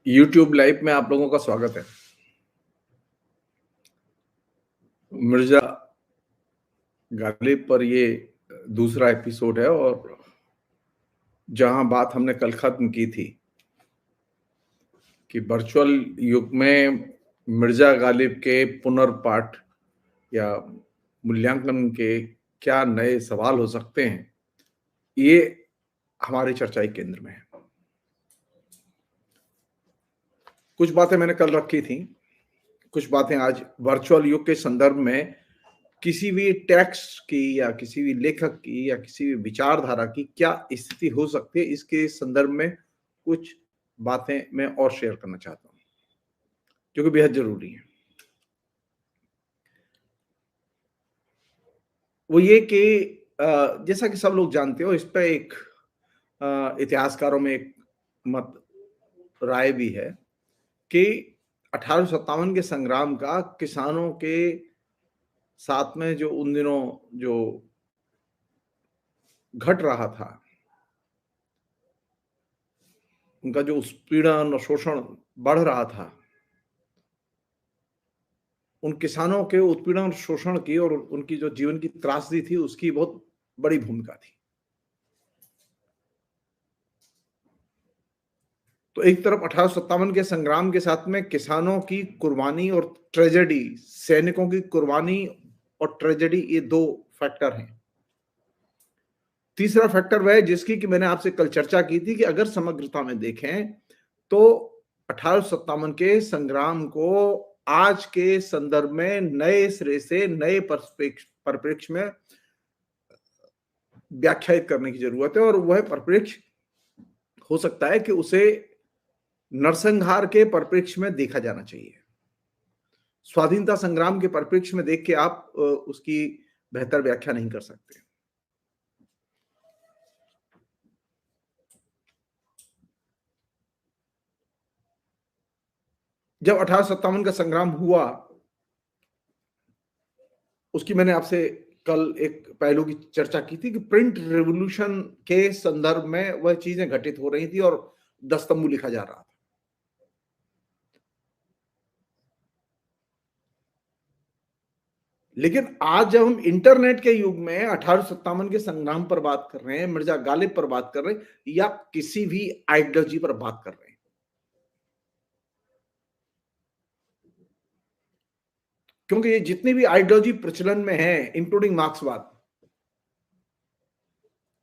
YouTube live में आप लोगों का स्वागत है। मिर्जा गालिब पर ये दूसरा एपिसोड है और जहां बात हमने कल खत्म की थी कि वर्चुअल युग में मिर्जा गालिब के पुनर्पाठ या मूल्यांकन के क्या नए सवाल हो सकते हैं, ये हमारी चर्चा के केंद्र में है। कुछ बातें मैंने कल रखी थी, कुछ बातें आज वर्चुअल युग के संदर्भ में किसी भी टेक्स्ट की या किसी भी लेखक की या किसी भी विचारधारा की क्या स्थिति हो सकती है, इसके संदर्भ में कुछ बातें मैं और शेयर करना चाहता हूं जो कि बेहद जरूरी है। वो ये कि जैसा कि सब लोग जानते हो, इस पर एक इतिहासकारों में एक मत राय भी है कि 1857 के संग्राम का किसानों के साथ में जो उन दिनों जो घट रहा था, उनका जो उत्पीड़न और शोषण बढ़ रहा था, उन किसानों के उत्पीड़न और शोषण की और उनकी जो जीवन की त्रासदी थी, उसकी बहुत बड़ी भूमिका थी। तो एक तरफ 1857 के संग्राम के साथ में किसानों की कुर्बानी और ट्रेजेडी, सैनिकों की कुर्बानी और ट्रेजेडी, ये दो फैक्टर हैं। तीसरा फैक्टर वह है जिसकी कि मैंने आपसे कल चर्चा की थी कि अगर समग्रता में देखें तो 1857 के संग्राम को आज के संदर्भ में नए सिरे से, नए परिप्रेक्ष्य में व्याख्यायित करने की जरूरत है और वह परिप्रेक्ष्य हो सकता है कि उसे नरसंहार के परिप्रेक्ष्य में देखा जाना चाहिए। स्वाधीनता संग्राम के परिप्रेक्ष्य में देख के आप उसकी बेहतर व्याख्या नहीं कर सकते। जब 1857 का संग्राम हुआ, उसकी मैंने आपसे कल एक पहलू की चर्चा की थी कि प्रिंट रेवोल्यूशन के संदर्भ में वह चीजें घटित हो रही थी और दस्तंबू लिखा जा रहा था। लेकिन आज जब हम इंटरनेट के युग में 1857 के संग्राम पर बात कर रहे हैं, मिर्जा गालिब पर बात कर रहे हैं या किसी भी आइडियोलॉजी पर बात कर रहे हैं, क्योंकि ये जितनी भी आइडियोलॉजी प्रचलन में है, इंक्लूडिंग मार्क्सवाद,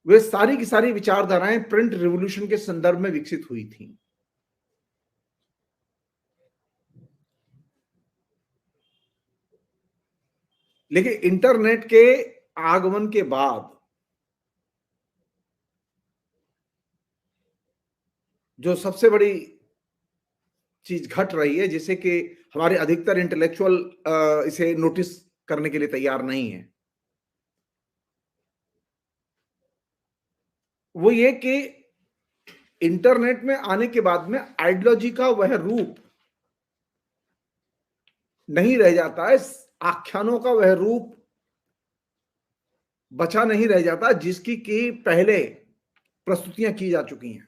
वे सारी की सारी विचारधाराएं प्रिंट रिवॉल्यूशन के संदर्भ में विकसित हुई थी। लेकिन इंटरनेट के आगमन के बाद जो सबसे बड़ी चीज घट रही है, जिसे कि हमारे अधिकतर इंटेलेक्चुअल इसे नोटिस करने के लिए तैयार नहीं है, वो ये कि इंटरनेट में आने के बाद में आइडियोलॉजी का वह रूप नहीं रह जाता है, आख्यानों का वह रूप बचा नहीं रह जाता जिसकी कि पहले प्रस्तुतियां की जा चुकी हैं।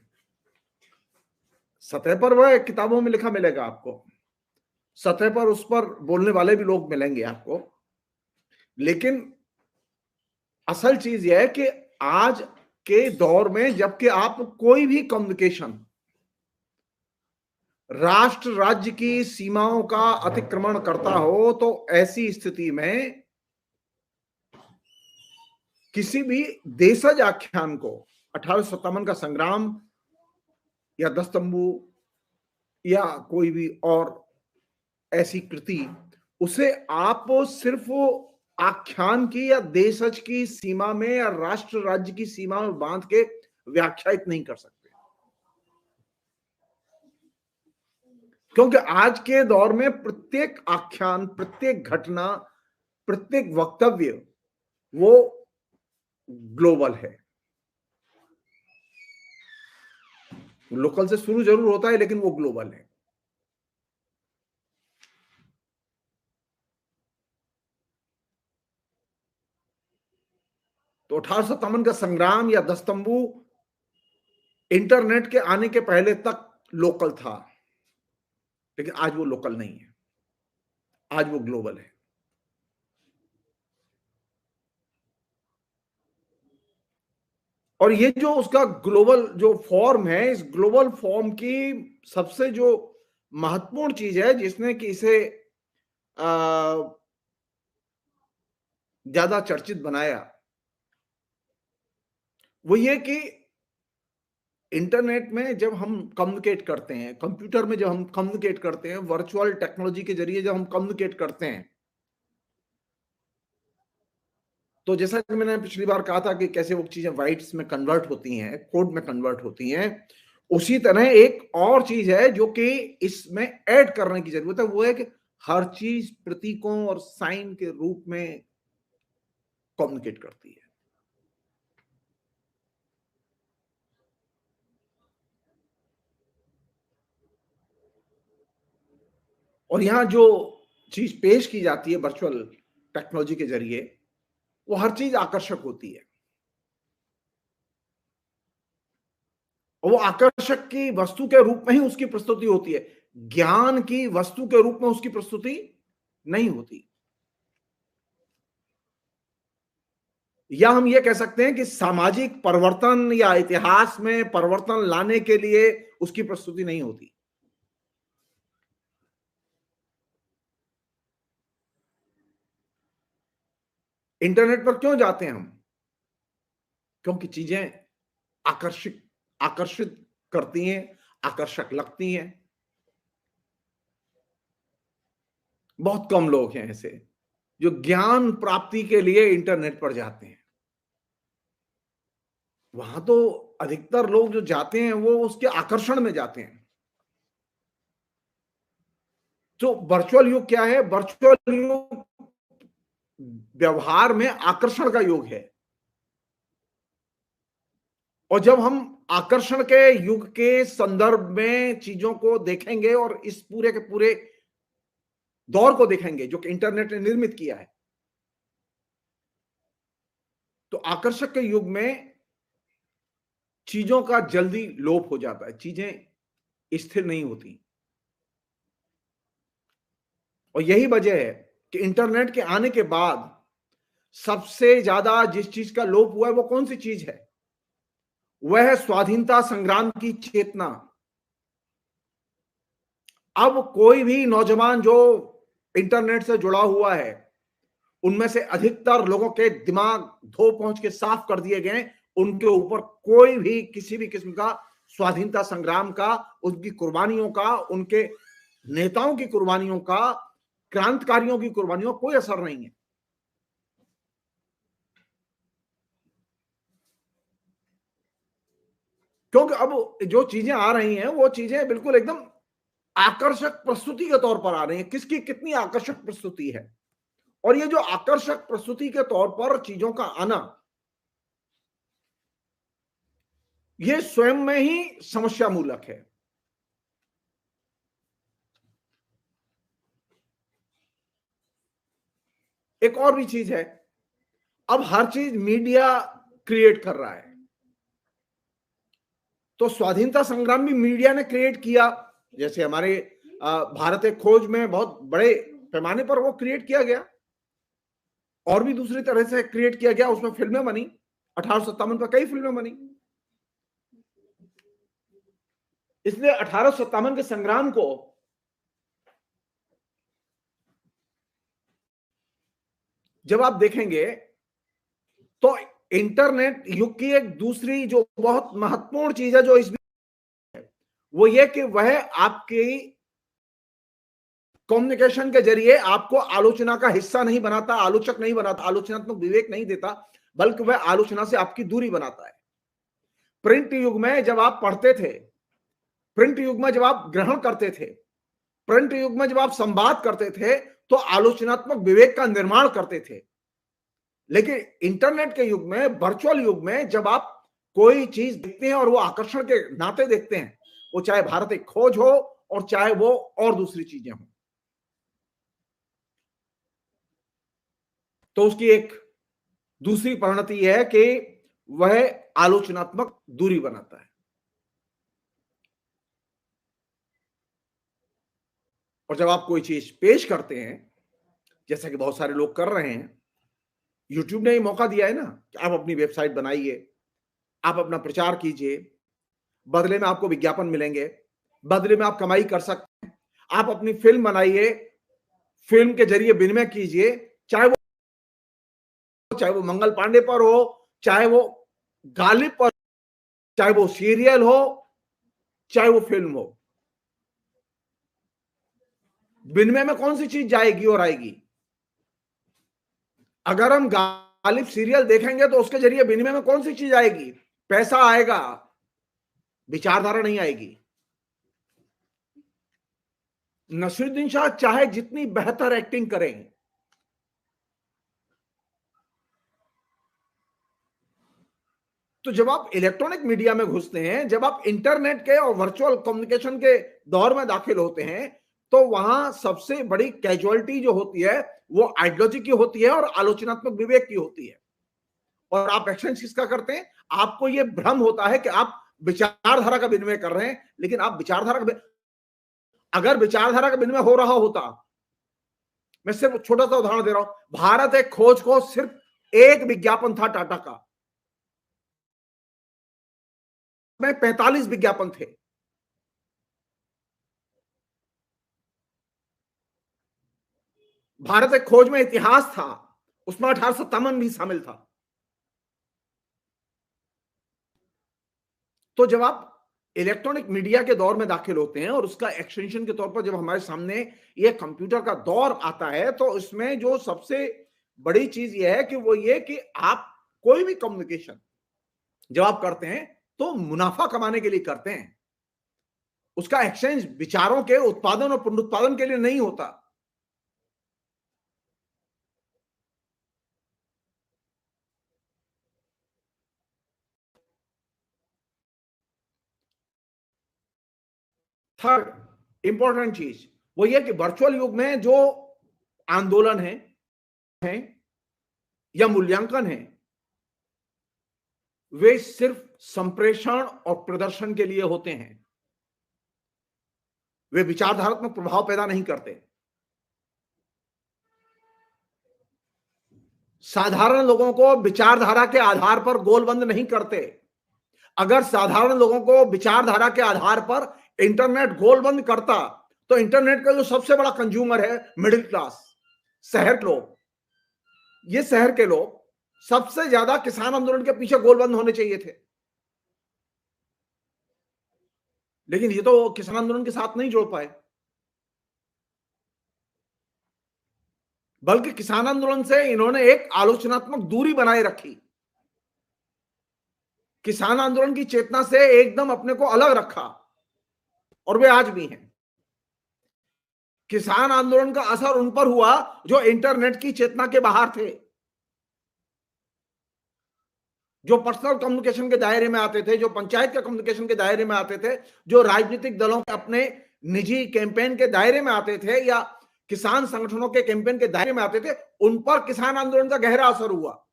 सतह पर वह किताबों में लिखा मिलेगा आपको, सतह पर उस पर बोलने वाले भी लोग मिलेंगे आपको, लेकिन असल चीज यह है कि आज के दौर में जबकि आप कोई भी कम्युनिकेशन राष्ट्र राज्य की सीमाओं का अतिक्रमण करता हो, तो ऐसी स्थिति में किसी भी देशज आख्यान को 1857 का संग्राम या दस्तंबू या कोई भी और ऐसी कृति, उसे आप सिर्फ आख्यान की या देशज की सीमा में या राष्ट्र राज्य की सीमा में बांध के व्याख्यायित नहीं कर सकते, क्योंकि आज के दौर में प्रत्येक आख्यान, प्रत्येक घटना, प्रत्येक वक्तव्य वो ग्लोबल है। लोकल से शुरू जरूर होता है लेकिन वो ग्लोबल है। तो 1857 का संग्राम या दस्तंबू इंटरनेट के आने के पहले तक लोकल था। लेकिन आज वो लोकल नहीं है, आज वो ग्लोबल है। और ये जो उसका ग्लोबल जो फॉर्म है, इस ग्लोबल फॉर्म की सबसे जो महत्वपूर्ण चीज है जिसने कि इसे ज्यादा चर्चित बनाया, वो ये कि इंटरनेट में जब हम कम्युनिकेट करते हैं, कंप्यूटर में जब हम कम्युनिकेट करते हैं, वर्चुअल टेक्नोलॉजी के जरिए जब हम कम्युनिकेट करते हैं, तो जैसा कि मैंने पिछली बार कहा था कि कैसे वो चीजें बाइट्स में कन्वर्ट होती हैं, कोड में कन्वर्ट होती हैं, उसी तरह एक और चीज है जो कि इसमें ऐड करने की जरूरत है, वो है कि हर चीज प्रतीकों और साइन के रूप में कम्युनिकेट करती है। और यहां जो चीज पेश की जाती है वर्चुअल टेक्नोलॉजी के जरिए, वो हर चीज आकर्षक होती है, और वो आकर्षक की वस्तु के रूप में ही उसकी प्रस्तुति होती है, ज्ञान की वस्तु के रूप में उसकी प्रस्तुति नहीं होती। या हम ये कह सकते हैं कि सामाजिक परिवर्तन या इतिहास में परिवर्तन लाने के लिए उसकी प्रस्तुति नहीं होती। इंटरनेट पर क्यों जाते हैं हम? क्योंकि चीजें आकर्षित आकर्षित करती हैं, आकर्षक लगती हैं। बहुत कम लोग हैं ऐसे जो ज्ञान प्राप्ति के लिए इंटरनेट पर जाते हैं। वहां तो अधिकतर लोग जो जाते हैं वो उसके आकर्षण में जाते हैं। तो वर्चुअल युग क्या है? वर्चुअल युग व्यवहार में आकर्षण का युग है। और जब हम आकर्षण के युग के संदर्भ में चीजों को देखेंगे और इस पूरे के पूरे दौर को देखेंगे जो कि इंटरनेट ने निर्मित किया है, तो आकर्षक के युग में चीजों का जल्दी लोप हो जाता है, चीजें स्थिर नहीं होती। और यही वजह है कि इंटरनेट के आने के बाद सबसे ज्यादा जिस चीज का लोप हुआ है वो कौन सी चीज है? वह है स्वाधीनता संग्राम की चेतना। अब कोई भी नौजवान जो इंटरनेट से जुड़ा हुआ है, उनमें से अधिकतर लोगों के दिमाग धो पहुंच के साफ कर दिए गए, उनके ऊपर कोई भी किसी भी किस्म का स्वाधीनता संग्राम का, उनकी कुर्बानियों का, उनके नेताओं की कुर्बानियों का, क्रांतिकारियों की कुर्बानियों का कोई असर नहीं है। क्योंकि अब जो चीजें आ रही हैं वो चीजें बिल्कुल एकदम आकर्षक प्रस्तुति के तौर पर आ रही हैं। किसकी कितनी आकर्षक प्रस्तुति है, और ये जो आकर्षक प्रस्तुति के तौर पर चीजों का आना, ये स्वयं में ही समस्या मूलक है। एक और भी चीज है, अब हर चीज मीडिया क्रिएट कर रहा है। तो स्वाधीनता संग्राम भी मीडिया ने क्रिएट किया। जैसे हमारे भारत एक खोज में बहुत बड़े पैमाने पर वो क्रिएट किया गया, और भी दूसरी तरह से क्रिएट किया गया, उसमें फिल्में बनी। 1857 पर कई फिल्में बनी। इसलिए 1857 के संग्राम को जब आप देखेंगे तो इंटरनेट युग की एक दूसरी जो बहुत महत्वपूर्ण चीज है जो इस, वो ये कि वह आपकी कम्युनिकेशन के जरिए आपको आलोचना का हिस्सा नहीं बनाता, आलोचक नहीं बनाता, आलोचनात्मक विवेक नहीं देता, बल्कि वह आलोचना से आपकी दूरी बनाता है। प्रिंट युग में जब आप पढ़ते थे, प्रिंट युग में जब आप ग्रहण करते थे, प्रिंट युग में जब आप संवाद करते थे, तो आलोचनात्मक विवेक का निर्माण करते थे। लेकिन इंटरनेट के युग में, वर्चुअल युग में, जब आप कोई चीज देखते हैं और वो आकर्षण के नाते देखते हैं, वो चाहे भारत एक खोज हो और चाहे वो और दूसरी चीजें हो, तो उसकी एक दूसरी परिणति है कि वह आलोचनात्मक दूरी बनाता है। और जब आप कोई चीज पेश करते हैं, जैसा कि बहुत सारे लोग कर रहे हैं, यूट्यूब ने ये मौका दिया है ना कि आप अपनी वेबसाइट बनाइए, आप अपना प्रचार कीजिए, बदले में आपको विज्ञापन मिलेंगे, बदले में आप कमाई कर सकते हैं। आप अपनी फिल्म बनाइए, फिल्म के जरिए विनिमय कीजिए, चाहे वो मंगल पांडे पर हो, चाहे वो गालिब पर, चाहे वो सीरियल हो, चाहे वो फिल्म हो। विनिमय में कौन सी चीज जाएगी और आएगी? अगर हम गालिब सीरियल देखेंगे तो उसके जरिए विनिमय में कौन सी चीज आएगी? पैसा आएगा, विचारधारा नहीं आएगी। नसीरुद्दीन शाह चाहे जितनी बेहतर एक्टिंग करें, तो जब आप इलेक्ट्रॉनिक मीडिया में घुसते हैं, जब आप इंटरनेट के और वर्चुअल कम्युनिकेशन के दौर में दाखिल होते हैं, तो वहां सबसे बड़ी कैजुअलिटी जो होती है वो आइडियोलॉजी की होती है और आलोचनात्मक विवेक की होती है। और आप एक्सचेंज किसका करते हैं? आपको ये भ्रम होता है कि आप विचारधारा का विनिमय कर रहे हैं, लेकिन आप विचारधारा का, अगर विचारधारा का विनिमय हो रहा होता, मैं सिर्फ छोटा सा उदाहरण दे रहा हूं, भारत एक खोज को सिर्फ एक विज्ञापन था टाटा का, में 45 विज्ञापन थे। भारत एक खोज में इतिहास था, उसमें 1857 भी शामिल था। तो जब आप इलेक्ट्रॉनिक मीडिया के दौर में दाखिल होते हैं और उसका एक्सटेंशन के तौर पर जब हमारे सामने ये कंप्यूटर का दौर आता है, तो इसमें जो सबसे बड़ी चीज ये है कि वो ये कि आप कोई भी कम्युनिकेशन जब आप करते हैं तो मुनाफा कमाने के लिए करते हैं। उसका एक्सचेंज विचारों के उत्पादन और पुनरुत्पादन के लिए नहीं होता। थर्ड इंपॉर्टेंट चीज वो ये कि वर्चुअल युग में जो आंदोलन है या मूल्यांकन है, वे सिर्फ संप्रेषण और प्रदर्शन के लिए होते हैं। वे विचारधारात्मक प्रभाव पैदा नहीं करते। साधारण लोगों को विचारधारा के आधार पर गोलबंद नहीं करते। अगर साधारण लोगों को विचारधारा के आधार पर इंटरनेट गोलबंद करता, तो इंटरनेट का जो सबसे बड़ा कंज्यूमर है मिडिल क्लास, शहर के लोग, ये शहर के लोग सबसे ज्यादा किसान आंदोलन के पीछे गोलबंद होने चाहिए थे। लेकिन ये तो किसान आंदोलन के साथ नहीं जोड़ पाए, बल्कि किसान आंदोलन से इन्होंने एक आलोचनात्मक दूरी बनाए रखी। किसान आंदोलन की चेतना से एकदम अपने को अलग रखा, और वे आज भी हैं। किसान आंदोलन का असर उन पर हुआ जो इंटरनेट की चेतना के बाहर थे, जो पर्सनल कम्युनिकेशन के दायरे में आते थे, जो पंचायत के कम्युनिकेशन के दायरे में आते थे, जो राजनीतिक दलों के अपने निजी कैंपेन के दायरे में आते थे या किसान संगठनों के कैंपेन के दायरे में आते थे, उन पर किसान आंदोलन का गहरा असर हुआ।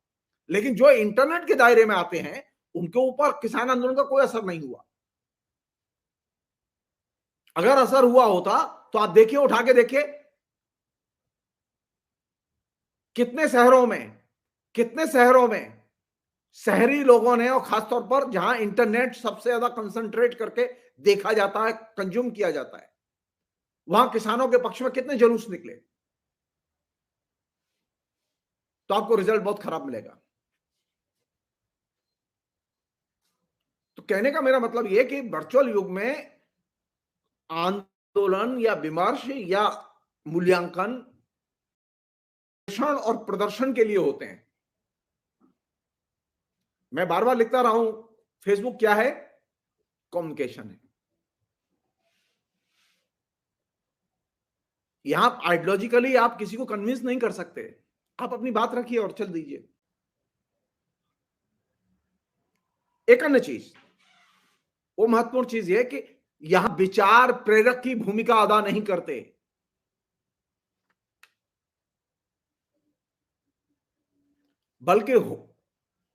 लेकिन जो इंटरनेट के दायरे में आते हैं, उनके ऊपर किसान आंदोलन का कोई असर नहीं हुआ। अगर असर हुआ होता तो आप देखिए, उठा के देखिए, कितने शहरों में शहरी लोगों ने, और खासतौर पर जहां इंटरनेट सबसे ज्यादा कंसंट्रेट करके देखा जाता है, कंज्यूम किया जाता है, वहां किसानों के पक्ष में कितने जुलूस निकले। तो आपको रिजल्ट बहुत खराब मिलेगा। तो कहने का मेरा मतलब यह कि वर्चुअल युग में आंदोलन या विमर्श या मूल्यांकन और प्रदर्शन के लिए होते हैं। मैं बार बार लिखता रहा हूं, फेसबुक क्या है? कम्युनिकेशन है। यहां आइडियोलॉजिकली आप किसी को कन्विंस नहीं कर सकते। आप अपनी बात रखिए और चल दीजिए। एक अन्य चीज, वो महत्वपूर्ण चीज है कि यहां विचार प्रेरक की भूमिका अदा नहीं करते, बल्कि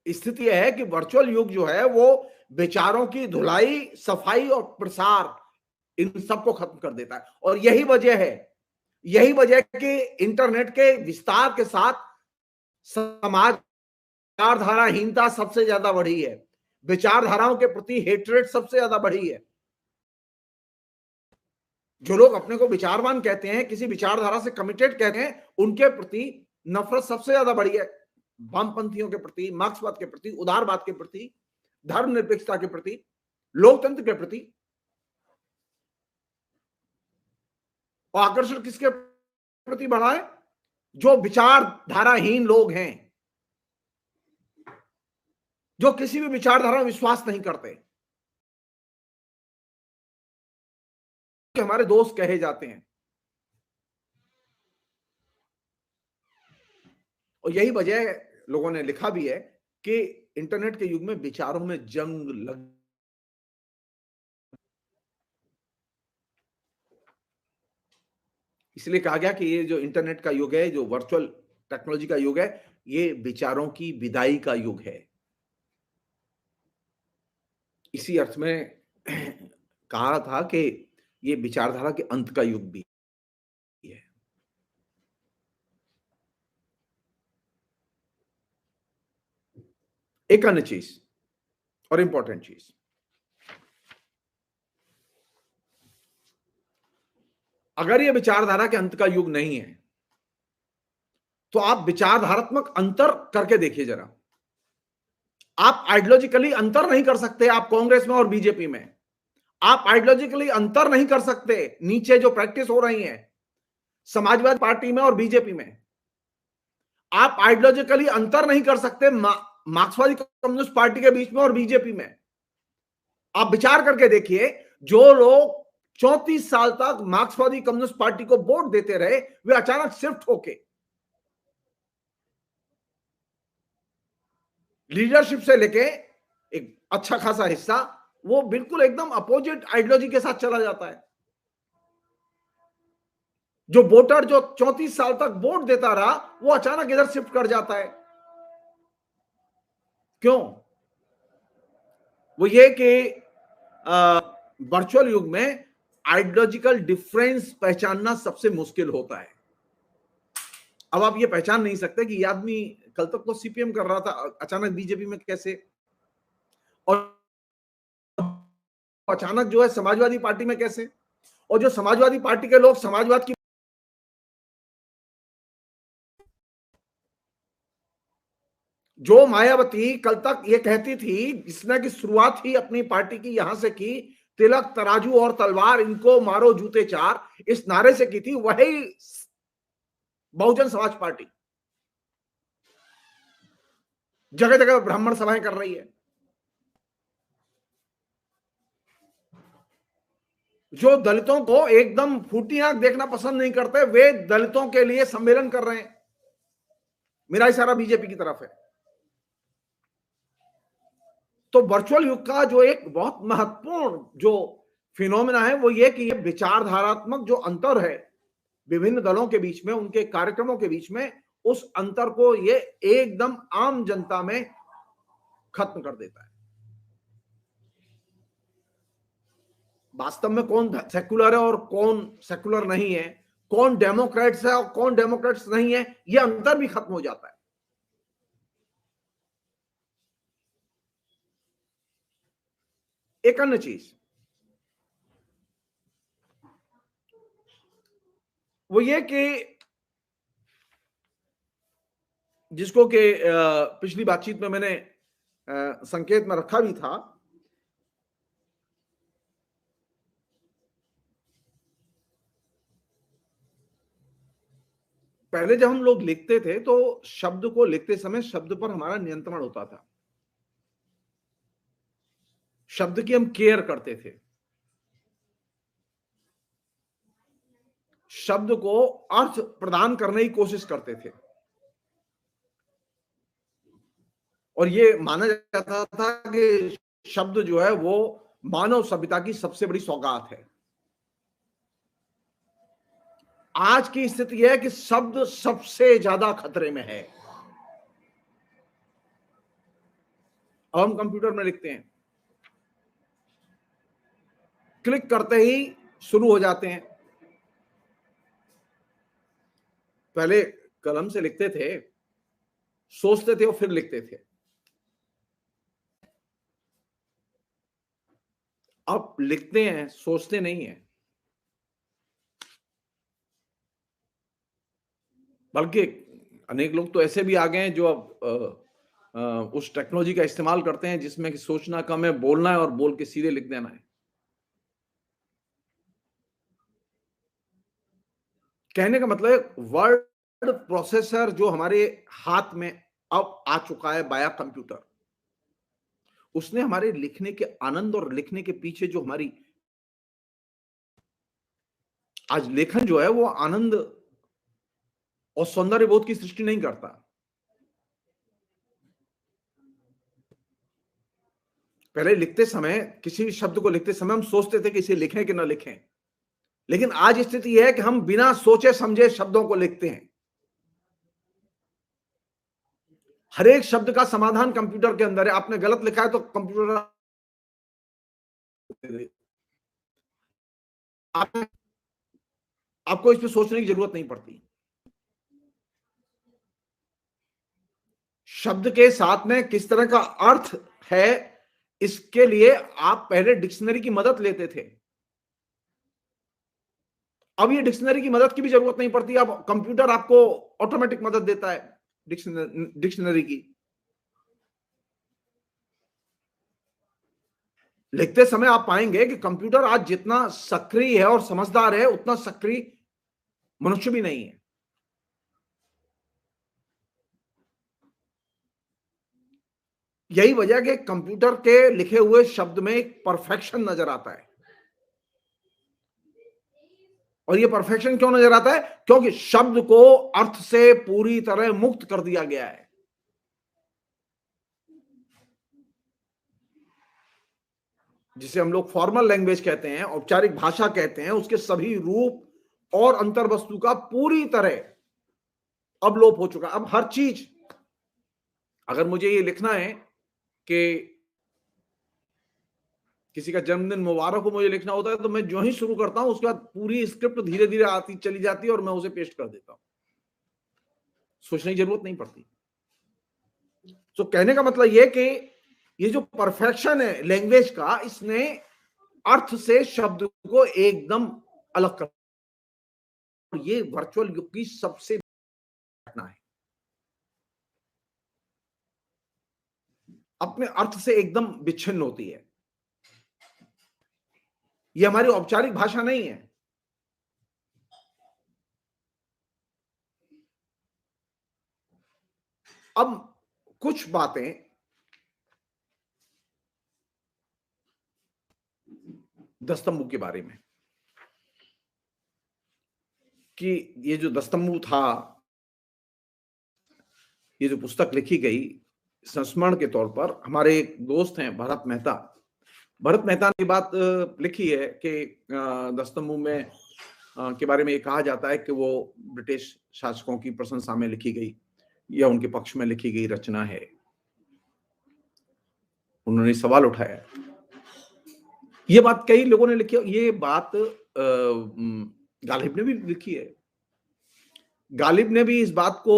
स्थिति यह है कि वर्चुअल युग जो है वो विचारों की धुलाई, सफाई और प्रसार, इन सबको खत्म कर देता है। और यही वजह है यही वजह कि इंटरनेट के विस्तार के साथ समाज विचारधाराहीनता सबसे ज्यादा बढ़ी है, विचारधाराओं के प्रति हेट्रेड सबसे ज्यादा बढ़ी है। जो लोग अपने को विचारवान कहते हैं, किसी विचारधारा से कमिटेड कहते हैं, उनके प्रति नफरत सबसे ज्यादा बढ़ी है। वामपंथियों के प्रति, मार्क्सवाद के प्रति, उदारवाद के प्रति, धर्मनिरपेक्षता के प्रति, लोकतंत्र के प्रति। और आकर्षण किसके प्रति बढ़ा है? जो विचारधाराहीन लोग हैं, जो किसी भी विचारधारा में विश्वास नहीं करते, हमारे दोस्त कहे जाते हैं। और यही वजह लोगों ने लिखा भी है कि इंटरनेट के युग में विचारों में जंग लग, इसलिए कहा गया कि ये जो इंटरनेट का युग है, जो वर्चुअल टेक्नोलॉजी का युग है, ये विचारों की विदाई का युग है। इसी अर्थ में कहा था कि ये विचारधारा के अंत का युग भी है। एक अन्य चीज और इंपॉर्टेंट चीज, अगर ये विचारधारा के अंत का युग नहीं है तो आप विचारधारात्मक अंतर करके देखिए जरा। आप आइडियोलॉजिकली अंतर नहीं कर सकते, आप कांग्रेस में और बीजेपी में। आप आइडियोलॉजिकली अंतर नहीं कर सकते नीचे जो प्रैक्टिस हो रही है समाजवादी पार्टी में और बीजेपी में। आप आइडियोलॉजिकली अंतर नहीं कर सकते मार्क्सवादी कम्युनिस्ट पार्टी के बीच में और बीजेपी में। आप विचार करके देखिए, जो लोग 34 साल तक मार्क्सवादी कम्युनिस्ट पार्टी को वोट देते रहे, वे अचानक शिफ्ट होके लीडरशिप से लेके एक अच्छा खासा हिस्सा वो बिल्कुल एकदम अपोजिट आइडियोलॉजी के साथ चला जाता है। जो वोटर जो 34 साल तक वोट देता रहा, वो अचानक इधर शिफ्ट कर जाता है। क्यों? वो ये कि वर्चुअल युग में आइडियोलॉजिकल डिफरेंस पहचानना सबसे मुश्किल होता है। अब आप ये पहचान नहीं सकते कि ये आदमी कल तक तो सीपीएम कर रहा था, अचानक बीजेपी में कैसे, और अचानक जो है समाजवादी पार्टी में कैसे, और जो समाजवादी पार्टी के लोग समाजवाद की, जो मायावती कल तक ये कहती थी, जिसने की शुरुआत ही अपनी पार्टी की यहां से की, तिलक तराजू और तलवार इनको मारो जूते चार, इस नारे से की थी, वही बहुजन समाज पार्टी जगह जगह ब्राह्मण सभाएं कर रही है। जो दलितों को एकदम फूटी आंख देखना पसंद नहीं करते, वे दलितों के लिए सम्मेलन कर रहे हैं। मेरा इशारा बीजेपी की तरफ है। तो वर्चुअल युग का जो एक बहुत महत्वपूर्ण जो फिनोमेना है वो ये कि ये विचारधारात्मक जो अंतर है विभिन्न दलों के बीच में, उनके कार्यक्रमों के बीच में, उस अंतर को ये एकदम आम जनता में खत्म कर देता है। वास्तव में कौन सेकुलर है और कौन सेकुलर नहीं है, कौन डेमोक्रेट्स है और कौन डेमोक्रेट्स नहीं है, यह अंतर भी खत्म हो जाता है। एक अन्य चीज वो ये कि जिसको कि पिछली बातचीत में मैंने संकेत में रखा भी था, पहले जब हम लोग लिखते थे तो शब्द को लिखते समय शब्द पर हमारा नियंत्रण होता था, शब्द की हम केयर करते थे, शब्द को अर्थ प्रदान करने की कोशिश करते थे, और ये माना जाता था कि शब्द जो है वो मानव सभ्यता की सबसे बड़ी सौगात है। आज की स्थिति यह है कि शब्द सबसे ज्यादा खतरे में है। अब हम कंप्यूटर में लिखते हैं, क्लिक करते ही शुरू हो जाते हैं, पहले कलम से लिखते थे, सोचते थे और फिर लिखते थे। अब लिखते हैं, सोचते नहीं है। बल्कि अनेक लोग तो ऐसे भी आ गए हैं जो अब उस टेक्नोलॉजी का इस्तेमाल करते हैं जिसमें कि सोचना कम है, बोलना है और बोल के सीधे लिख देना है। कहने का मतलब है वर्ड प्रोसेसर जो हमारे हाथ में अब आ चुका है बाया कंप्यूटर, उसने हमारे लिखने के आनंद और लिखने के पीछे जो हमारी आज लेखन जो है वो आनंद और सौंदर्य बोध की सृष्टि नहीं करता। पहले लिखते समय, किसी भी शब्द को लिखते समय हम सोचते थे कि इसे लिखें कि ना लिखें, लेकिन आज स्थिति यह है कि हम बिना सोचे समझे शब्दों को लिखते हैं। हर एक शब्द का समाधान कंप्यूटर के अंदर है। आपने गलत लिखा है तो कंप्यूटर आपने आपको इस पे सोचने की जरूरत नहीं पड़ती। शब्द के साथ में किस तरह का अर्थ है, इसके लिए आप पहले डिक्शनरी की मदद लेते थे। अब ये डिक्शनरी की मदद की भी जरूरत नहीं पड़ती। अब कंप्यूटर आपको ऑटोमेटिक मदद देता है डिक्शनरी की। लिखते समय आप पाएंगे कि कंप्यूटर आज जितना सक्रिय है और समझदार है, उतना सक्रिय मनुष्य भी नहीं है। यही वजह कि कंप्यूटर के लिखे हुए शब्द में एक परफेक्शन नजर आता है। और ये परफेक्शन क्यों नजर आता है? क्योंकि शब्द को अर्थ से पूरी तरह मुक्त कर दिया गया है। जिसे हम लोग फॉर्मल लैंग्वेज कहते हैं, औपचारिक भाषा कहते हैं, उसके सभी रूप और अंतर्वस्तु का पूरी तरह अब लोप हो चुका है। अब हर चीज, अगर मुझे ये लिखना है कि किसी का जन्मदिन मुबारक हो, मुझे लिखना होता है तो मैं जो ही शुरू करता हूं उसके बाद पूरी स्क्रिप्ट धीरे धीरे आती चली जाती है और मैं उसे पेस्ट कर देता हूं। सोचने की जरूरत नहीं पड़ती। तो कहने का मतलब यह कि ये जो परफेक्शन है लैंग्वेज का, इसने अर्थ से शब्द को एकदम अलग कर, ये वर्चुअल युग की सबसे घटना है। अपने अर्थ से एकदम विच्छिन्न होती है। ये हमारी औपचारिक भाषा नहीं है। अब कुछ बातें दस्तंबू के बारे में, कि ये जो दस्तंबू था, ये जो पुस्तक लिखी गई संस्मरण के तौर पर, हमारे एक दोस्त हैं भरत मेहता ने बात लिखी है कि दस्तंबू में के बारे में ये कहा जाता है कि वो ब्रिटिश शासकों की प्रशंसा में लिखी गई या उनके पक्ष में लिखी गई रचना है। उन्होंने सवाल उठाया, ये बात कई लोगों ने लिखी, ये बात गालिब ने भी लिखी है। गालिब ने भी इस बात को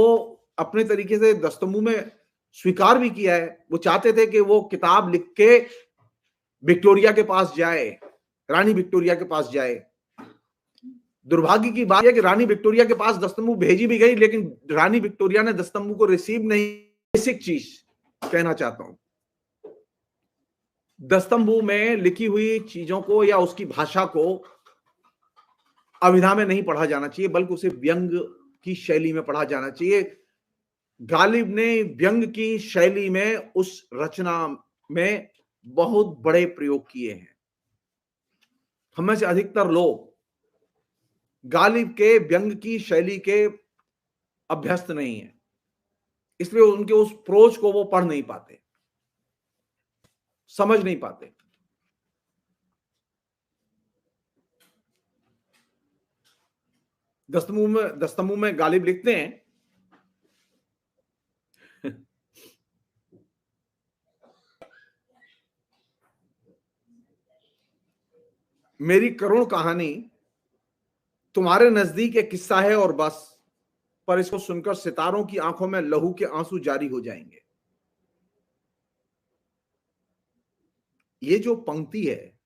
अपने तरीके से दस्तंबू में स्वीकार भी किया है। वो चाहते थे कि वो किताब लिख के विक्टोरिया के पास जाए, रानी विक्टोरिया के पास जाए। दुर्भाग्य की बात है कि रानी विक्टोरिया के पास दस्तंबू भेजी भी गई, लेकिन रानी विक्टोरिया ने दस्तंबू को रिसीव नहीं। बेसिक चीज कहना चाहता हूं, दस्तंबू में लिखी हुई चीजों को या उसकी भाषा को अभिधा में नहीं पढ़ा जाना चाहिए, बल्कि उसे व्यंग की शैली में पढ़ा जाना चाहिए। गालिब ने व्यंग की शैली में उस रचना में बहुत बड़े प्रयोग किए हैं। हम में से अधिकतर लोग गालिब के व्यंग की शैली के अभ्यस्त नहीं है, इसलिए उनके उस प्रोज को वो पढ़ नहीं पाते, समझ नहीं पाते। दस्तंबू में गालिब लिखते हैं, मेरी करुण कहानी तुम्हारे नजदीक एक किस्सा है और बस। पर इसको सुनकर सितारों की आंखों में लहू के आंसू जारी हो जाएंगे। ये जो पंक्ति है,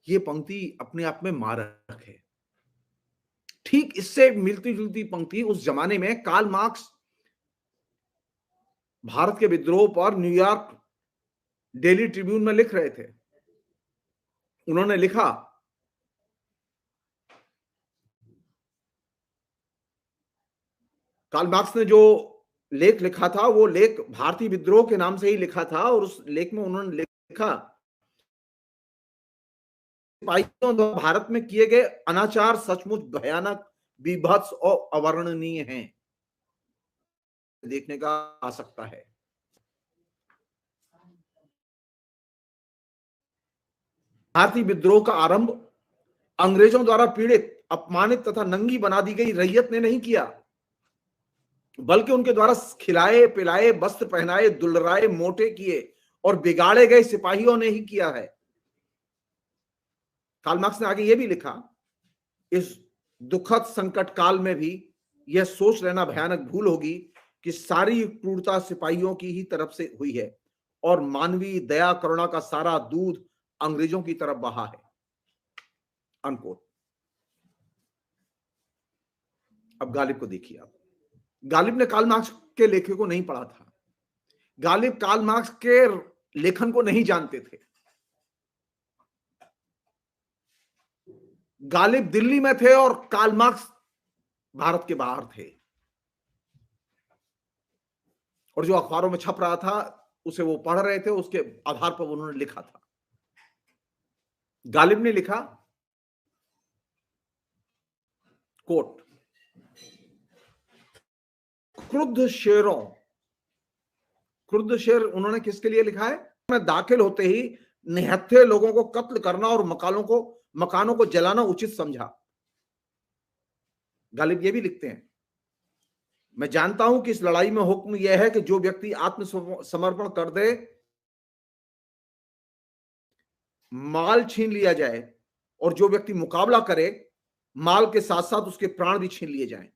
ये पंक्ति अपने आप में मारक है। ठीक इससे मिलती जुलती पंक्ति उस जमाने में कार्ल मार्क्स भारत के विद्रोह पर न्यूयॉर्क डेली ट्रिब्यून में लिख रहे थे। उन्होंने लिखा, कार्ल मार्क्स ने जो लेख लिखा था वो लेख भारतीय विद्रोह के नाम से ही लिखा था, और उस लेख में उन्होंने लिखा, सिपाहियों द्वारा भारत में किए गए अनाचार सचमुच भयानक, बीभत्स और अवर्णनीय हैं, देखने का आ सकता है। भारतीय विद्रोह का आरंभ अंग्रेजों द्वारा पीड़ित, अपमानित तथा नंगी बना दी गई रैयत ने नहीं किया, बल्कि उनके द्वारा खिलाए पिलाए, वस्त्र पहनाए, दुलराए, मोटे किए और बिगाड़े गए सिपाहियों ने ही किया है। कार्ल मार्क्स ने आगे यह भी लिखा, इस दुखद संकट काल में भी यह सोच लेना भयानक भूल होगी कि सारी क्रूरता सिपाहियों की ही तरफ से हुई है और मानवीय दया करुणा का सारा दूध अंग्रेजों की तरफ बहा है, अनकोट। अब गालिब को देखिए आप। गालिब ने कार्ल मार्क्स के लेखे को नहीं पढ़ा था। गालिब कार्ल मार्क्स के लेखन को नहीं जानते थे। गालिब दिल्ली में थे और कार्ल मार्क्स भारत के बाहर थे, और जो अखबारों में छप रहा था उसे वो पढ़ रहे थे, उसके आधार पर उन्होंने लिखा था। गालिब ने लिखा, कोट, क्रुद्ध शेर उन्होंने किसके लिए लिखा है? में दाखिल होते ही निहत्थे लोगों को कत्ल करना और मकानों को जलाना उचित समझा। गालिब ये भी लिखते हैं, मैं जानता हूं कि इस लड़ाई में हुक्म यह है कि जो व्यक्ति आत्मसमर्पण कर दे, माल छीन लिया जाए, और जो व्यक्ति मुकाबला करे, माल के साथ साथ उसके प्राण भी छीन लिए जाएं।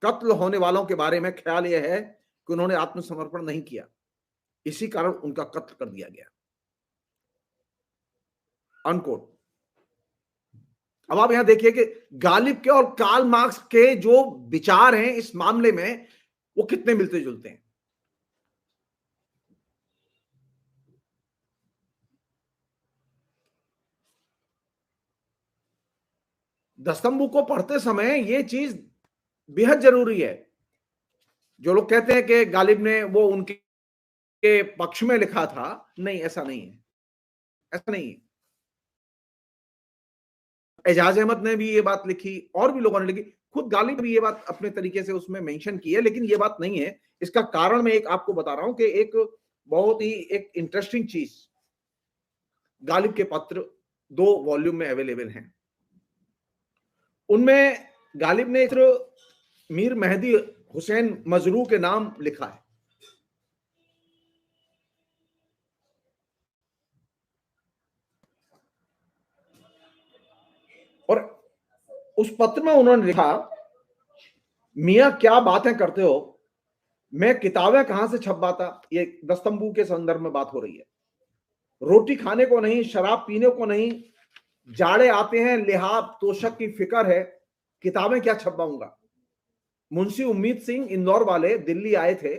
कत्ल होने वालों के बारे में ख्याल यह है कि उन्होंने आत्मसमर्पण नहीं किया, इसी कारण उनका कत्ल कर दिया गया, अनकोट। अब आप यहां देखिए कि गालिब के और कार्ल मार्क्स के जो विचार हैं इस मामले में, वो कितने मिलते जुलते हैं। दस्तंबु को पढ़ते समय यह चीज बेहद जरूरी है। जो लोग कहते हैं कि गालिब ने वो उनके पक्ष में लिखा था, नहीं, ऐसा नहीं है, ऐसा नहीं है। एजाज अहमद ने भी ये बात लिखी, और भी लोगों ने लिखी, खुद गालिब भी ये बात अपने तरीके से उसमें मेंशन की है, लेकिन ये बात नहीं है। इसका कारण मैं एक आपको बता रहा हूं कि एक बहुत ही एक इंटरेस्टिंग चीज, गालिब के पत्र 2 वॉल्यूम में अवेलेबल हैं। उनमें गालिब ने मीर मेहदी हुसैन मजरू के नाम लिखा है, और उस पत्र में उन्होंने लिखा, मियां क्या बातें करते हो, मैं किताबें कहां से छपवाता। ये दस्तंबू के संदर्भ में बात हो रही है। रोटी खाने को नहीं, शराब पीने को नहीं, जाड़े आते हैं, लिहाफ तोशक की फिक्र है, किताबें क्या छपवाऊंगा। मुंशी उम्मीद सिंह इंदौर वाले दिल्ली आए थे,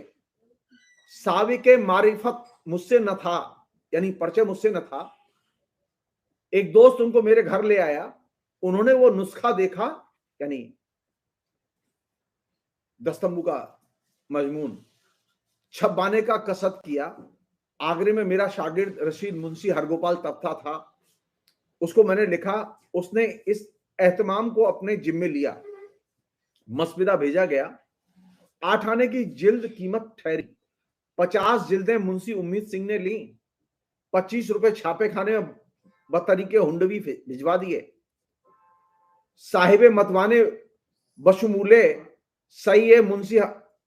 साविके मारिफत मुझसे न था, यानी परिचय मुझसे न था। एक दोस्त उनको मेरे घर ले आया, उन्होंने वो नुस्खा देखा, यानी दस्तंबू का मजमून छपवाने का कसद किया। आगरे में मेरा शागिर्द रशीद मुंशी हरगोपाल तफ्ता था, उसको मैंने लिखा, उसने इस एहतमाम को अपने जिम्मे लिया। मसविदा भेजा गया, 8 आने की जिल्द कीमत ठहरी। 50 जिल्दें मुंशी उम्मीद सिंह ने ली, 25 रुपए छापे खाने में बतरीके हुंडवी भिजवा दिए। साहिबे मतवाने बशमूले सही मुंशी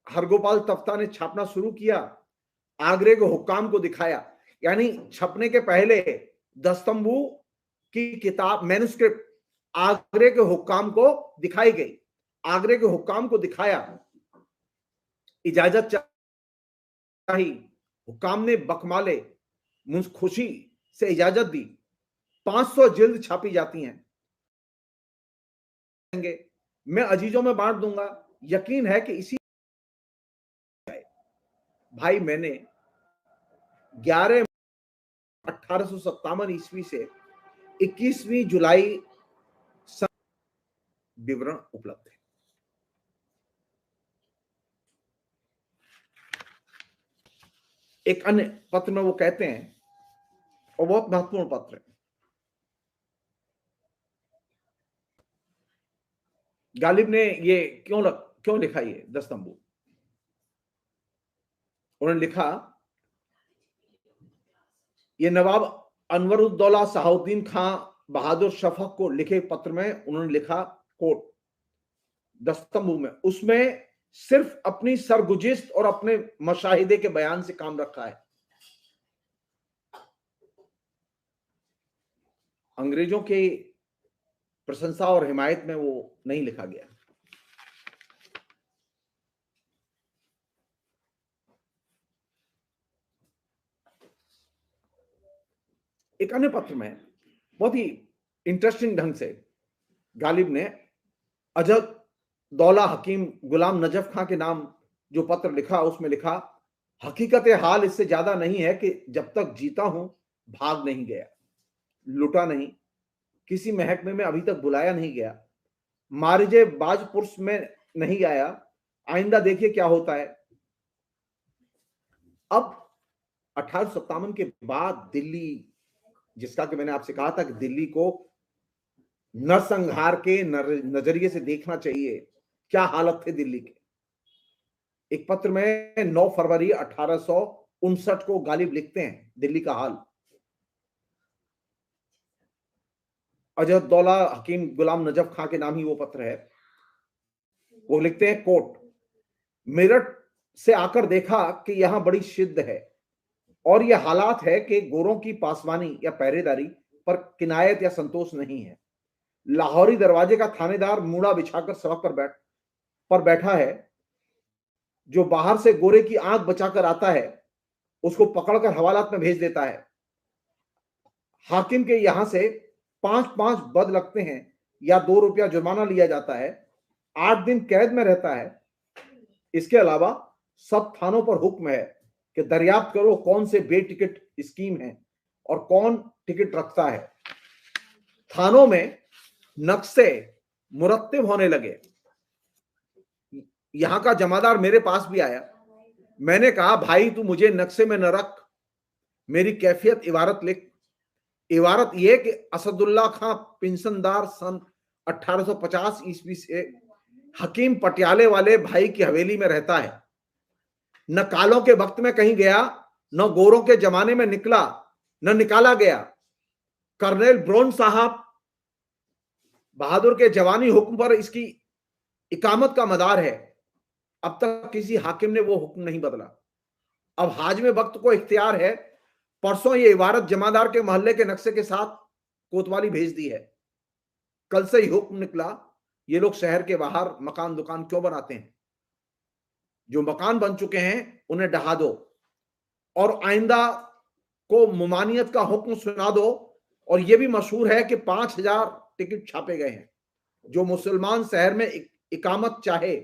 हरगोपाल तफ्ता ने छापना शुरू किया, आगरे के हुक्काम को दिखाया। यानी छपने के पहले दस्तंबू की किताब मैन्युस्क्रिप्ट आगरे के हुक्काम को दिखाई गई, आगरे के हुक्काम को दिखाया, इजाजत चाही, हुकाम ने बकमाले खुशी से इजाजत दी, 500 जिल्द छापी जाती हैं, मैं अजीजों में बांट दूंगा। यकीन है कि इसी भाई मैंने 1857 ईस्वी से 21वीं जुलाई विवरण उपलब्ध है। एक अन्य पत्र में वो कहते हैं, और बहुत महत्वपूर्ण पत्र है, गालिब ने ये क्यों लिखा, ये दस्तंबू उन्होंने लिखा, ये नवाब अनवरुद्दौला सहाउद्दीन खां बहादुर शफक को लिखे पत्र में उन्होंने लिखा, कोट दस्तंबू में, उसमें सिर्फ अपनी सरगुजिश्त और अपने मशाहिदे के बयान से काम रखा है, अंग्रेजों के प्रशंसा और हिमायत में वो नहीं लिखा गया। एक अन्य पत्र में बहुत ही इंटरेस्टिंग ढंग से गालिब ने अजद दौला हकीम गुलाम नजफ खां के नाम जो पत्र लिखा, उसमें लिखा, हकीकत हाल इससे ज्यादा नहीं है कि जब तक जीता हूं भाग नहीं गया, लुटा नहीं, किसी महकमे में अभी तक बुलाया नहीं गया, मारिजे बाजपुर्स में नहीं आया, आइंदा देखिए क्या होता है। अब 1857 के बाद दिल्ली, जिसका कि मैंने आपसे कहा था कि दिल्ली को नरसंहार के नजरिए से देखना चाहिए, क्या हालत थे दिल्ली के। एक पत्र में 9 फरवरी 1859 को गालिब लिखते हैं दिल्ली का हाल। अजहदौला हकीम गुलाम नजफ खां के नाम ही वो पत्र है। वो लिखते हैं, कोट, मेरठ से आकर देखा कि यहां बड़ी शिद्द है और यह हालात है कि गोरों की पासवानी या पहरेदारी पर किनायत या संतोष नहीं है। लाहौरी दरवाजे का थानेदार मूड़ा बिछाकर सड़क पर बैठा है, जो बाहर से गोरे की आंख बचाकर आता है उसको पकड़कर हवालात में भेज देता है। हाकिम के यहां से 5-5 बद लगते हैं या 2 रुपया जुर्माना लिया जाता है, 8 दिन कैद में रहता है। इसके अलावा सब थानों पर हुक्म है कि दरियाफ्त करो कौन से बेटिकट स्कीम है और कौन टिकट रखता है। थानों में नक्शे मुरत्तिब होने लगे। यहां का जमादार मेरे पास भी आया। मैंने कहा, भाई तू मुझे नक्शे में न रख, मेरी कैफियत इबारत लिख। इबारत यह कि असदुल्ला खां पेंशनदार सन 1850 ईस्वी से हकीम पटियाले वाले भाई की हवेली में रहता है, न कालों के वक्त में कहीं गया, न गोरों के जमाने में निकला न निकाला गया। कर्नल ब्राउन साहब बहादुर के जवानी हुक्म पर इसकी इकामत का मदार है। अब तक किसी हाकिम ने वो हुक्म नहीं बदला। अब हाजिम वक्त को इख्तियार है। परसों ये इबारत जमादार के मोहल्ले के नक्शे के साथ कोतवाली भेज दी है। कल से ही हुक्म निकला, ये लोग शहर के बाहर मकान दुकान क्यों बनाते हैं? जो मकान बन चुके हैं उन्हें ढहा दो और आइंदा को मुमानियत का हुक्म सुना दो। और यह भी मशहूर है कि 5000 टिकट छापे गए हैं। जो मुसलमान शहर में इकामत चाहे,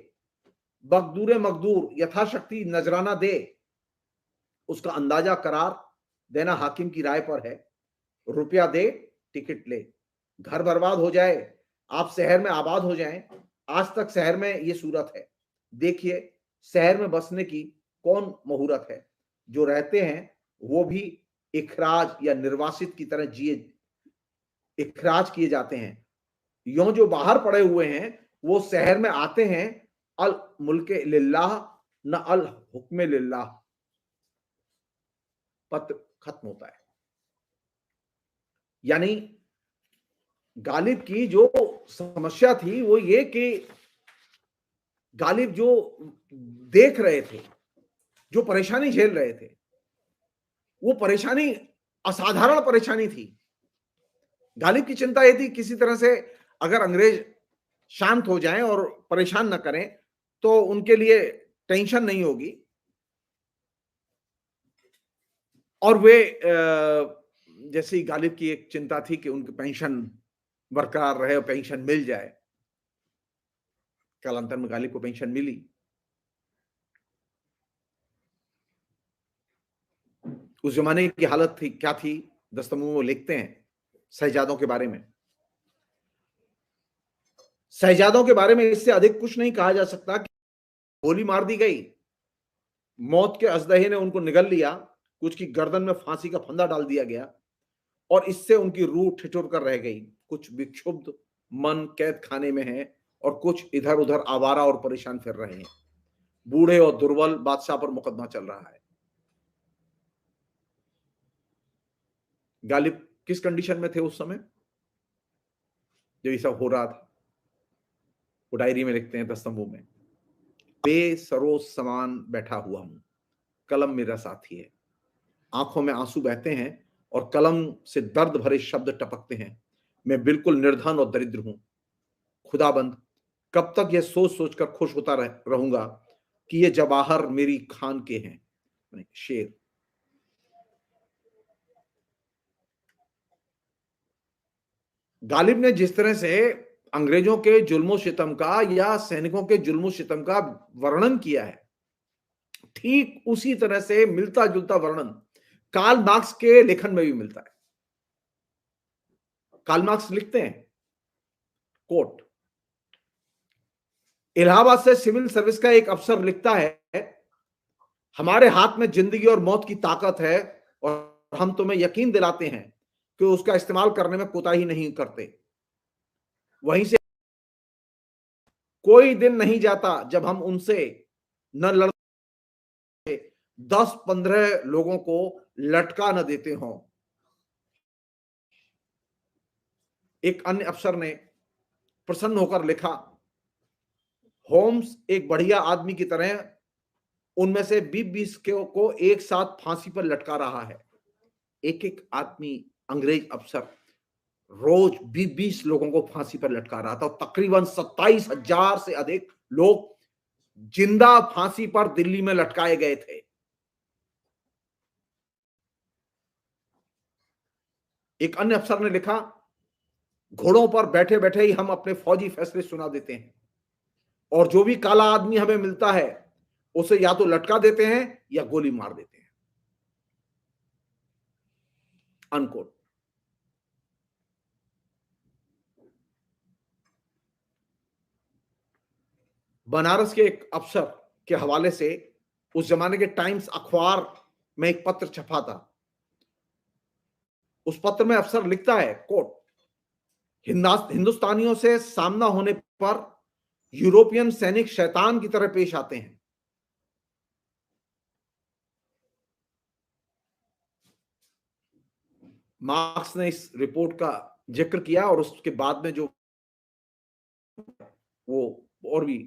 बगदूर मकदूर यथाशक्ति नजराना दे, उसका अंदाजा करार देना हाकिम की राय पर है। रुपया दे, टिकट ले, घर बर्बाद हो जाए, आप शहर में आबाद हो जाएं। आज तक शहर में ये सूरत है। देखिए शहर में बसने की कौन मुहूर्त है। जो रहते हैं वो भी इखराज या निर्वासित की तरह इखराज किए जाते हैं। यों जो बाहर पड़े हुए हैं वो शहर में आते हैं। अल मुल्के लिल्लाह न अल हुक्मे लिल्लाह। पत्र खत्म होता है। यानी गालिब की जो समस्या थी वो ये कि गालिब जो देख रहे थे, जो परेशानी झेल रहे थे, वो परेशानी असाधारण परेशानी थी। गालिब की चिंता यह थी किसी तरह से अगर अंग्रेज शांत हो जाएं और परेशान न करें तो उनके लिए टेंशन नहीं होगी और वे जैसे गालिब की एक चिंता थी कि उनकी पेंशन बरकरार रहे और पेंशन मिल जाए। कालांतर में गालिब को पेंशन मिली। उस जमाने की हालत थी क्या थी, दस्तमू वो लिखते हैं शहजादों के बारे में। शहजादों के बारे में इससे अधिक कुछ नहीं कहा जा सकता कि गोली मार दी गई, मौत के अजदहे ने उनको निगल लिया, कुछ की गर्दन में फांसी का फंदा डाल दिया गया और इससे उनकी रूह ठिठुर कर रह गई। कुछ विक्षुब्ध मन कैद खाने में है और कुछ इधर उधर आवारा और परेशान फिर रहे हैं। बूढ़े और दुर्बल बादशाह पर मुकदमा चल रहा है। गालिब किस कंडीशन में थे उस समय जब ये सब हो रहा था? वो डायरी में लिखते हैं दस्तंबू में, बेसरोज समान बैठा हुआ हूं, कलम मेरा साथी है, आंखों में आंसू बहते हैं और कलम से दर्द भरे शब्द टपकते हैं। मैं बिल्कुल निर्धन और दरिद्र हूं। खुदाबंद, कब तक यह सोच सोचकर खुश होता रहूंगा कि ये जवाहर मेरी खान के हैं। शेर। गालिब ने जिस तरह से अंग्रेजों के जुल्मो सितम का या सैनिकों के जुल्मो सितम का वर्णन किया है, ठीक उसी तरह से मिलता जुलता वर्णन कार्ल मार्क्स के लेखन में भी मिलता है। कार्ल मार्क्स लिखते हैं, कोट, इलाहाबाद से सिविल सर्विस का एक अफसर लिखता है, हमारे हाथ में जिंदगी और मौत की ताकत है और हम तुम्हें यकीन दिलाते हैं कि उसका इस्तेमाल करने में कोताही नहीं करते। वहीं से कोई दिन नहीं जाता जब हम उनसे न लड़ते, 10-15 लोगों को लटका न देते हों। एक अन्य अफसर ने प्रसन्न होकर लिखा, होम्स एक बढ़िया आदमी की तरह उनमें से 20-20 को एक साथ फांसी पर लटका रहा है। एक एक आदमी अंग्रेज अफसर रोज 20-20 लोगों को फांसी पर लटका रहा था और तकरीबन 27,000 से अधिक लोग जिंदा फांसी पर दिल्ली में लटकाए गए थे। एक अन्य अफसर ने लिखा, घोड़ों पर बैठे बैठे ही हम अपने फौजी फैसले सुना देते हैं और जो भी काला आदमी हमें मिलता है उसे या तो लटका देते हैं या गोली मार देते हैं। अनकोट। बनारस के एक अफसर के हवाले से उस जमाने के टाइम्स अखबार में एक पत्र छपा था। उस पत्र में अफसर लिखता है, कोट, हिंदुस्तानियों से सामना होने पर यूरोपियन सैनिक शैतान की तरह पेश आते हैं। मार्क्स ने इस रिपोर्ट का जिक्र किया और उसके बाद में जो वो और भी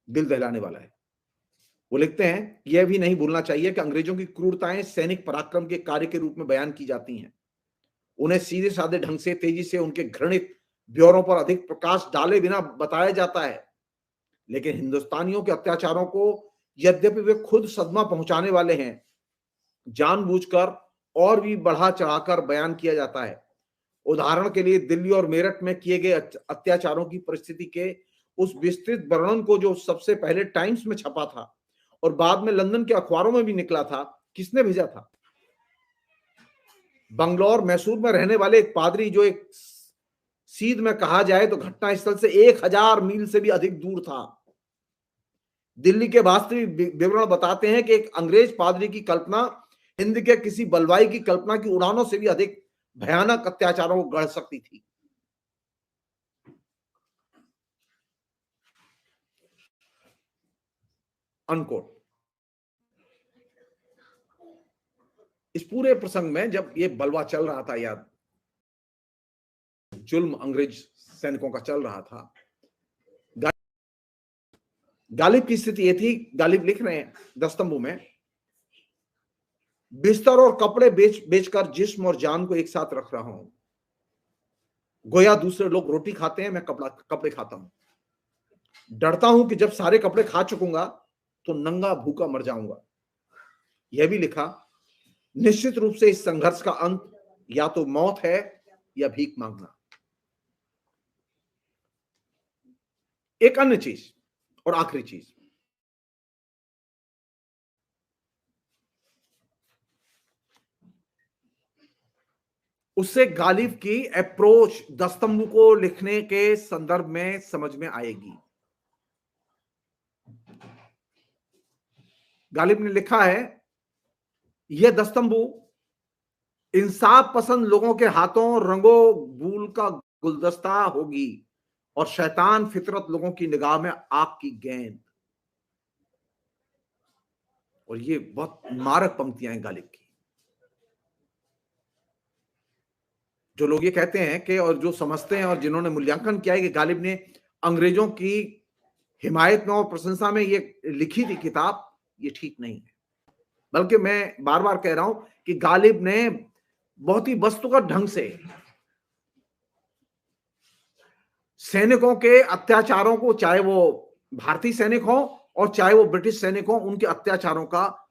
दिल दहलाने वाला है। वो लिखते हैं, यह भी नहीं भूलना चाहिए कि अंग्रेजों की क्रूरताएं सैनिक पराक्रम के कार्य के रूप में बयान की जाती हैं। उन्हें सीधे साधे ढंग से तेजी से उनके घृणित ब्यौरों पर अधिक प्रकाश डाले बिना बताया जाता है, लेकिन हिंदुस्तानियों के अत्याचारों को यद्यपि वे खुद सदमा पहुंचाने वाले हैं, जानबूझकर और भी बढ़ा चढ़ाकर बयान किया जाता है। उदाहरण के लिए दिल्ली और मेरठ में किए गए अत्याचारों की परिस्थिति के उस विस्तृत वर्णन को जो सबसे पहले टाइम्स में छपा था और बाद में लंदन के अखबारों में भी निकला था, किसने भेजा था? बंगलौर मैसूर में रहने वाले एक पादरी, जो एक सीध में कहा जाए तो घटना स्थल से 1000 मील से भी अधिक दूर था। दिल्ली के वास्तविक विवरण बताते हैं कि एक अंग्रेज पादरी की कल्पना हिंद के किसी बलवाई की कल्पना की उड़ानों से भी अधिक भयानक अत्याचारों को गढ़ सकती थी। अनकोट। इस पूरे प्रसंग में जब ये बलवा चल रहा था या जुल्म अंग्रेज सैनिकों का चल रहा था, गालिब की स्थिति ये थी, गालिब लिख रहे हैं दस्तंबू में, बिस्तर और कपड़े बेचकर जिस्म और जान को एक साथ रख रहा हूं। गोया दूसरे लोग रोटी खाते हैं, मैं कपड़े खाता हूं। डरता हूं कि जब सारे कपड़े खा चुकूंगा तो नंगा भूखा मर जाऊंगा। यह भी लिखा, निश्चित रूप से इस संघर्ष का अंत या तो मौत है या भीख मांगना। एक अन्य चीज और आखिरी चीज, उससे गालिब की अप्रोच दस्तंबू को लिखने के संदर्भ में समझ में आएगी। गालिब ने लिखा है, यह दस्तंबू इंसाफ पसंद लोगों के हाथों रंगो बूल का गुलदस्ता होगी और शैतान फितरत लोगों की निगाह में आग की गेंद। और ये बहुत मारक पंक्तियां हैं गालिब की। जो लोग ये कहते हैं कि, और जो समझते हैं और जिन्होंने मूल्यांकन किया है कि गालिब ने अंग्रेजों की हिमायत में और प्रशंसा में ये लिखी थी किताब, ये ठीक नहीं है। बल्कि मैं बार बार कह रहा हूं कि गालिब ने बहुत ही वस्तुगत ढंग से सैनिकों के अत्याचारों को, चाहे वो भारतीय सैनिक हो और चाहे वो ब्रिटिश सैनिक हो, उनके अत्याचारों का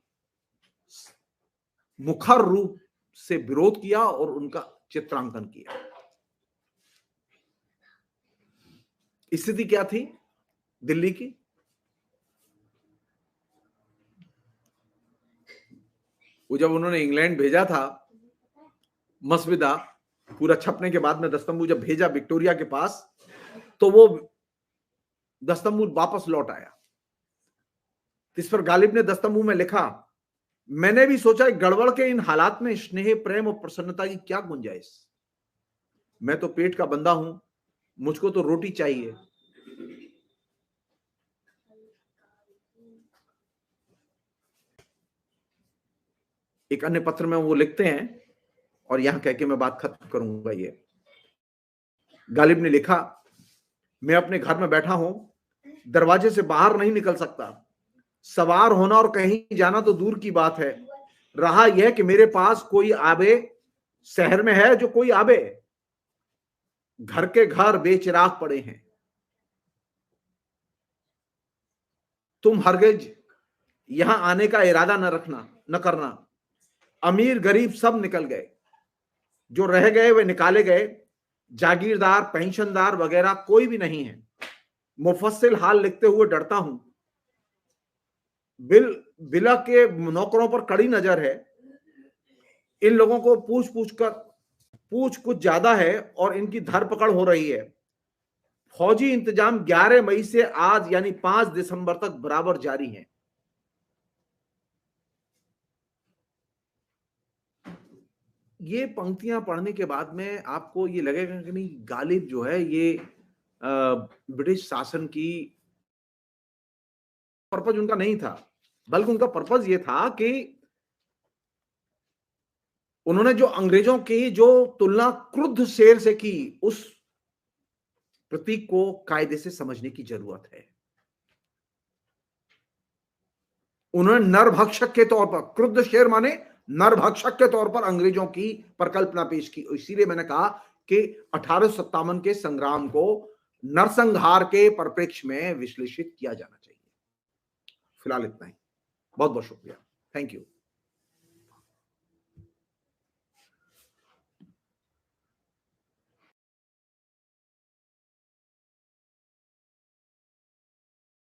मुखर रूप से विरोध किया और उनका चित्रांकन किया। स्थिति क्या थी दिल्ली की? वो जब उन्होंने इंग्लैंड भेजा था, मसविदा पूरा छपने के बाद में दस्तंबू जब भेजा विक्टोरिया के पास, तो वो दस्तंबू वापस लौट आया। इस पर गालिब ने दस्तंबू में लिखा, मैंने भी सोचा गड़बड़ के इन हालात में स्नेह, प्रेम और प्रसन्नता की क्या गुंजाइश। मैं तो पेट का बंदा हूं, मुझको तो रोटी चाहिए। एक अन्य पत्र में वो लिखते हैं, और यहां कह के मैं बात खत्म करूंगा। ये गालिब ने लिखा, मैं अपने घर में बैठा हूं, दरवाजे से बाहर नहीं निकल सकता। सवार होना और कहीं जाना तो दूर की बात है। रहा यह कि मेरे पास कोई आबे, शहर में है जो कोई आबे, घर के घर बेचिराग पड़े हैं। तुम हरगिज यहां आने का इरादा न करना। अमीर गरीब सब निकल गए, जो रह गए वे निकाले गए। जागीरदार, पेंशनदार वगैरह कोई भी नहीं है। मुफस्सिल हाल लिखते हुए डरता हूं। बिला के नौकरों पर कड़ी नजर है। इन लोगों को पूछ कुछ ज्यादा है और इनकी धरपकड़ हो रही है। फौजी इंतजाम 11 मई से आज यानी 5 दिसंबर तक बराबर जारी है। ये पंक्तियां पढ़ने के बाद में आपको ये लगेगा कि नहीं, गालिब जो है ये ब्रिटिश शासन की पर्पज उनका नहीं था, बल्कि उनका पर्पज ये था कि उन्होंने जो अंग्रेजों की जो तुलना क्रुद्ध शेर से की, उस प्रतीक को कायदे से समझने की जरूरत है। उन्होंने नरभक्षक के तौर पर, क्रुद्ध शेर माने नरभक्षक के तौर पर अंग्रेजों की परिकल्पना पेश की। इसीलिए मैंने कहा कि 1857 के संग्राम को नरसंहार के परिप्रेक्ष्य में विश्लेषित किया जाना चाहिए। फिलहाल इतना ही। बहुत बहुत शुक्रिया। Thank you.